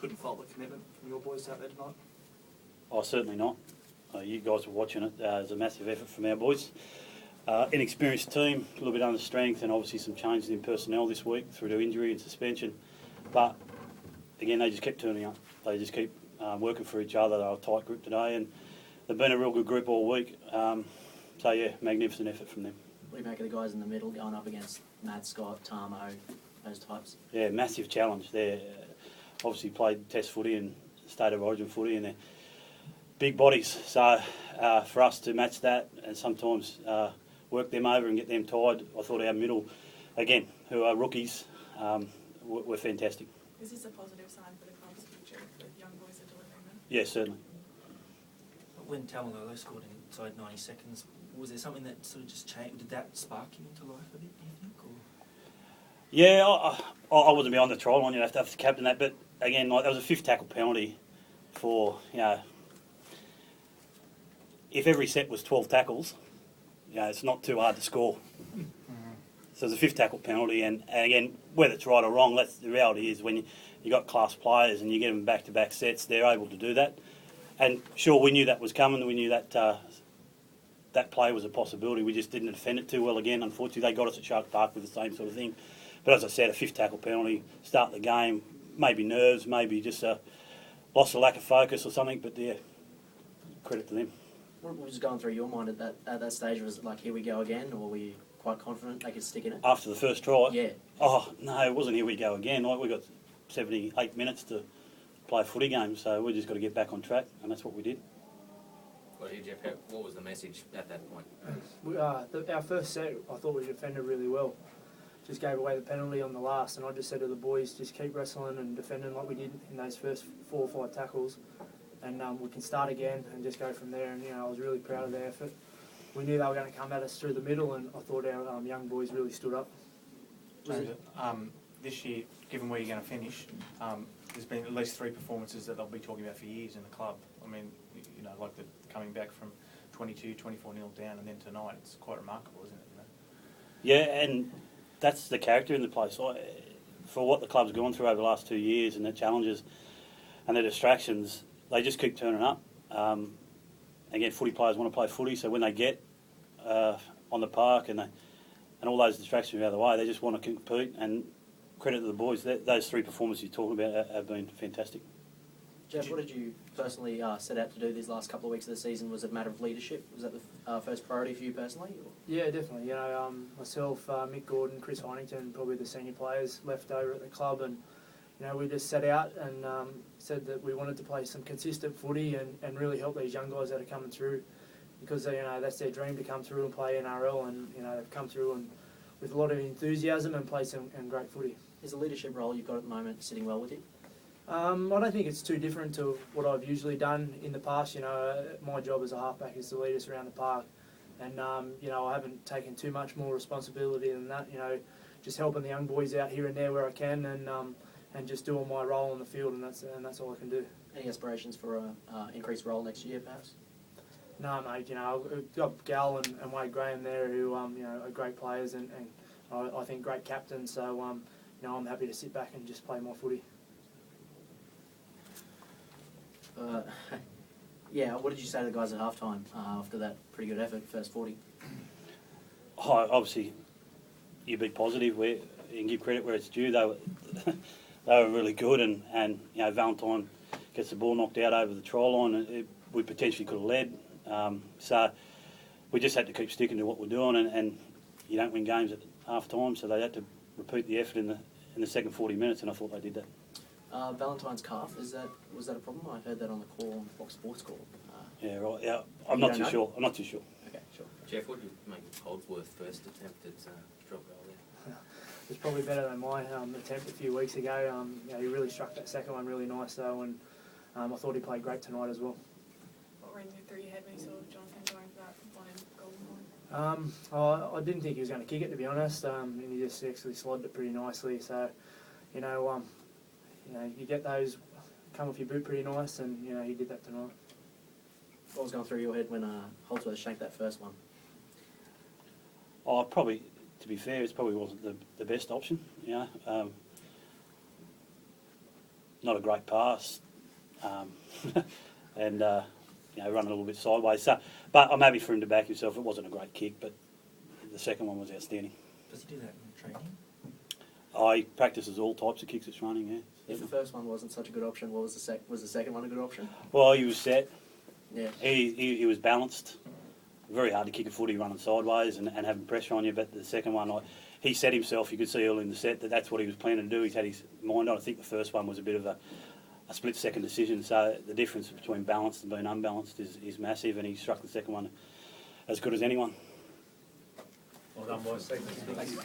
couldn't fault the commitment from your boys out there tonight? Oh, certainly not. You guys were watching it. It was a massive effort from our boys. Inexperienced team, a little bit under strength, and obviously some changes in personnel this week through to injury and suspension. But again, they just kept turning up. They just keep working for each other. They were a tight group today, and they've been a real good group all week. So yeah, magnificent effort from them. What do you make of the guys in the middle going up against Matt, Scott, Tarmo, those types? Yeah, massive challenge. They're obviously played Test footy and State of Origin footy, and they're big bodies. So for us to match that and sometimes work them over and get them tired, I thought our middle, again, who are rookies, were fantastic. Is this a positive sign for the club's future with young boys are delivering them? Yeah, certainly. When Tamalolo scored inside 90 seconds, was there something that sort of just changed? Did that spark you into life a bit, do you think? Or? Yeah, I wasn't behind the try line. You have to captain that. But again, like, that was a fifth tackle penalty for, if every set was 12 tackles, it's not too hard to score. So it's a fifth tackle penalty, and again, whether it's right or wrong, that's the reality is when you got class players and you get them back-to-back sets, they're able to do that. And sure, we knew that was coming. We knew that that play was a possibility. We just didn't defend it too well again. Unfortunately, they got us at Shark Park with the same sort of thing. But as I said, a fifth tackle penalty, start the game, maybe nerves, maybe just a loss of lack of focus or something. But yeah, credit to them. What was going through your mind at that stage? Was it like, here we go again, or were you quite confident they could stick in it? After the first try? Yeah. Oh, no, it wasn't here we go again. Like, we got 78 minutes to play a footy game, so we just got to get back on track, and that's what we did. What did Jeff? What was the message at that point? Our first set, I thought we defended really well. Just gave away the penalty on the last, and I just said to the boys, just keep wrestling and defending like we did in those first 4 or 5 tackles, and we can start again and just go from there. And I was really proud of their effort. We knew they were going to come at us through the middle, and I thought our young boys really stood up. This year, given where you're going to finish, there's been at least 3 performances that they'll be talking about for years in the club. I mean, like the coming back from 22, 24-0 down, and then tonight, it's quite remarkable, isn't it? Yeah, and that's the character in the place. For what the club's gone through over the last 2 years and the challenges and the distractions, they just keep turning up. Again, footy players want to play footy, so when they get on the park and all those distractions out of the way, they just want to compete. And credit to the boys, those 3 performances you're talking about have been fantastic. Jeff, what did you personally set out to do these last couple of weeks of the season? Was it a matter of leadership? Was that the first priority for you personally? Or? Yeah, definitely. Myself, Mick Gordon, Chris Heinington, probably the senior players left over at the club, and we just set out and said that we wanted to play some consistent footy and really help these young guys that are coming through, because that's their dream to come through and play NRL, and they've come through and with a lot of enthusiasm and play some great footy. Is the leadership role you've got at the moment sitting well with you? I don't think it's too different to what I've usually done in the past. My job as a halfback is to lead us around the park, and I haven't taken too much more responsibility than that. Just helping the young boys out here and there where I can, and just doing my role on the field, and that's all I can do. Any aspirations for an increased role next year, perhaps? No, mate. I've got Gal and Wade Graham there, who are great players and I think great captains. So I'm happy to sit back and just play my footy. What did you say to the guys at halftime after that pretty good effort, first 40? Obviously, you be positive and give credit where it's due. They were really good, and Valentine gets the ball knocked out over the try line, and we potentially could have led. So we just had to keep sticking to what we're doing, and you don't win games at half time, so they had to repeat the effort in the second 40 minutes, and I thought they did that. Valentine's calf, was that a problem? I heard that on the call on Fox Sports call. Yeah, right. Yeah, I'm not too sure. Okay, sure. Jeff, what did you make of Holdsworth's first attempt at drop goal there? It's probably better than my attempt a few weeks ago. He really struck that second one really nice though, and I thought he played great tonight as well. What ran through your head when you saw Jonathan going for that one in golden line? I didn't think he was going to kick it, to be honest, and he just actually slotted it pretty nicely. So, you get those come off your boot pretty nice, and he did that tonight. What was going through your head when Holdsworth shanked that first one? Probably, to be fair, it probably wasn't the best option. not a great pass, and you know, run a little bit sideways. So, but I'm happy for him to back himself. It wasn't a great kick, but the second one was outstanding. Does he do that in training? He practices all types of kicks it's running, yeah. If the first one wasn't such a good option, what was was the second one a good option? Well, he was set. Yeah. He was balanced. Very hard to kick a footy running sideways and having pressure on you, but the second one, he set himself, you could see early in the set that that's what he was planning to do. He's had his mind on. I think the first one was a bit of a split-second decision, so the difference between balanced and being unbalanced is massive, and he struck the second one as good as anyone. Well done, boys. Thanks.